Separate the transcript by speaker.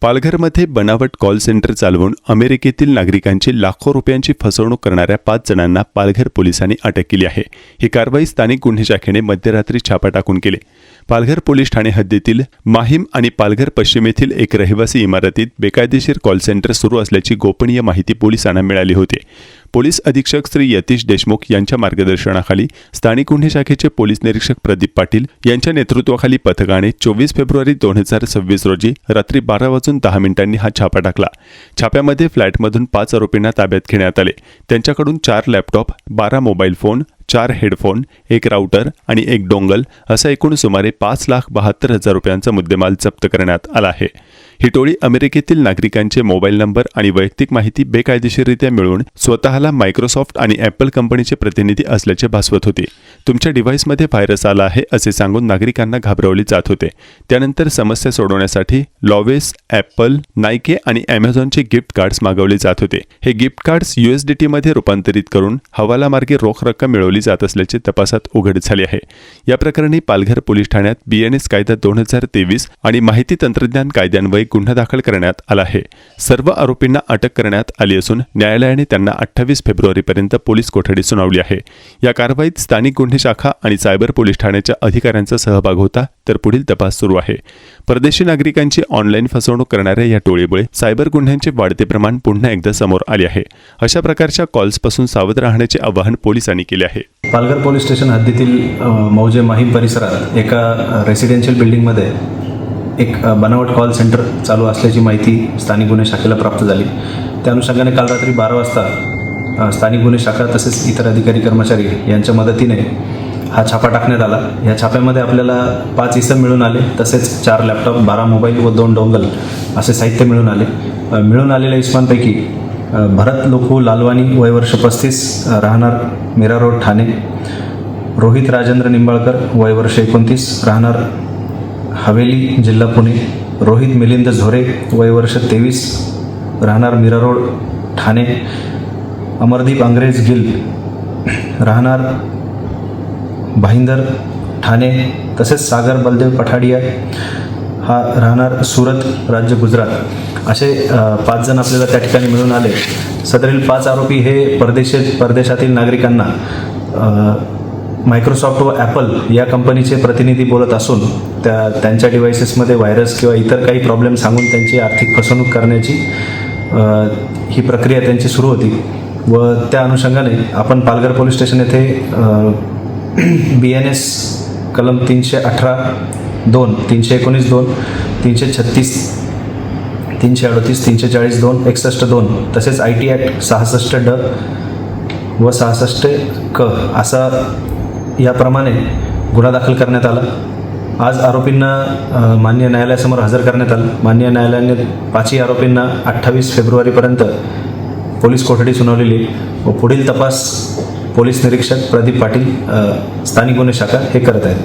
Speaker 1: पालघरमध्ये बनावट call centre चालवून अमेरिकेतील नागरिकांची लाखो रुपयांची फसवणूक करणाऱ्या 5 जणांना पालघर पोलिसांनी अटक केली आहे। ही कारवाई स्थानिक गुन्हे शाखेने मध्यरात्री छापा टाकून केली। पालघर पोलीस ठाणे हद्दीतील माहीम आणि पालघर पश्चिम येथील एक रहिवासी इमारतीत बेकायदेशीर कॉल सेंटर सुरू असल्याची गोपनीय माहिती पोलिसांना मिळाली होती। पोलीस अधीक्षक श्री यतीश देशमुख यांच्या मार्गदर्शनाखाली स्थानिक गुन्हे शाखेचे पोलीस निरीक्षक प्रदीप पाटील यांच्या नेतृत्वाखाली पथकाने 24 फेब्रुवारी 2026 रोजी रात्री 12:10 हा छापा टाकला। छाप्यामध्ये फ्लॅटमधून 5 आरोपींना ताब्यात घेण्यात आले। त्यांच्याकडून 4 laptop, 12 mobile phone, 4 headphone, 1 router आणि 1 डोंगल असा एकूण सुमारे 5,72,000 रुपयांचा मुद्देमाल जप्त करण्यात आला आहे। ही टोळी अमेरिकेतील नागरिकांचे मोबाईल नंबर आणि वैयक्तिक माहिती बेकायदेशीररित्या मिळवून स्वतःला मायक्रोसॉफ्ट आणि ॲपल कंपनीचे प्रतिनिधी असल्याचे भासवत होते। तुमच्या डिव्हाइसमध्ये व्हायरस आला आहे असे सांगून नागरिकांना घाबरवले जात होते। त्यानंतर समस्या सोडवण्यासाठी लॉवेस, ॲपल, नायके आणि ॲमेझॉनचे गिफ्ट कार्ड्स मागवले जात होते। हे गिफ्ट कार्ड्स USDT मध्ये रूपांतरित करून हवालामार्गे रोख रक्कम मिळवली जात असल्याचे तपासात उघड झाले आहे। या प्रकरणी पालघर पोलीस ठाण्यात BNS कायदा 2023 आणि माहिती तंत्रज्ञान कायद्यान्वये गुन्हा दाखल करण्यात आला आहे। सर्व आरोपींना अटक करण्यात आली असून न्यायालयाने त्यांना 28 फेब्रुवारीपर्यंत पोलीस कोठडी सुनावली आहे। या कारवाईत स्थानिक गुन्हे शाखा आणि सायबर पोलीस ठाण्याच्या अधिकाऱ्यांचा सहभाग होता, तर पुढील तपास सुरू आहे। परदेशी नागरिकांची ऑनलाईन फसवणूक करणाऱ्या या टोळीमुळे सायबर गुन्ह्यांचे वाढते प्रमाण पुन्हा एकदा समोर आले आहे। अशा प्रकारच्या कॉल्सपासून सावध राहण्याचे आवाहन पोलिसांनी केले आहे।
Speaker 2: पालघर पोलीस स्टेशन हद्दीतील मौजे माहीम परिसरात एका रेसिडेन्शियल बिल्डिंगमध्ये एक बनावट कॉल सेंटर चालू असल्याची माहिती स्थानिक गुन्हे शाखेला प्राप्त झाली। त्या अनुषंगाने काल रात्री 12 वाजता स्थानिक गुन्हे शाखा तसेच इतर अधिकारी कर्मचारी यांच्या मदतीने हा छापा टाकण्यात आला। या छाप्यामध्ये आपल्याला 5 इसम मिळून आले, तसेच 4 लॅपटॉप, 12 मोबाईल व 2 डोंगल असे साहित्य मिळून आले। मिळून आलेल्या इसमांपैकी भरत लोखू लालवानी वय वर्ष 35 राहणार मीरा रोड ठाणे, रोहित राजेंद्र निंबाळकर वय वर्ष 29 राहणार हवेली जिल्हा पुणे, रोहित मिलिंद झोरे वय वर्ष 23 राहणार मीरा रोड ठाणे, अमरदीप अंग्रेज गिल राहणार भाईंदर ठाणे, तसेच सागर बलदेव पठाडिया हा राहणार सुरत राज्य गुजरात असे 5 जण आपल्याला त्या ठिकाणी मिळून आले। सदरील 5 आरोपी हे परदेशातील नागरिकांना मायक्रोसॉफ्ट व ॲपल या कंपनीचे प्रतिनिधी बोलत असून त्यांच्या डिव्हाइसेसमध्ये व्हायरस किंवा इतर काही प्रॉब्लेम सांगून त्यांची आर्थिक फसवणूक करण्याची ही प्रक्रिया त्यांची सुरू होती। व त्या अनुषंगाने आपण पालघर पोलीस स्टेशन येथे BNS कलम 318(2), 319(2), 336, 338, 340(2), 61(2) तसेच IT ॲक्ट 66(ड) व 66(क) असा याप्रमाणे गुन्हा दाखल करण्यात आला। आज आरोपींना मान्य न्यायालयासमोर हजर करण्यात आलं। मान्य न्यायालयाने 5ही आरोपींना 28 फेब्रुवारीपर्यंत पोलीस कोठडी सुनावलेली व पुढील तपास पोलीस निरीक्षक प्रदीप पाटील स्थानिक गुन्हे शाखा हे करत आहेत।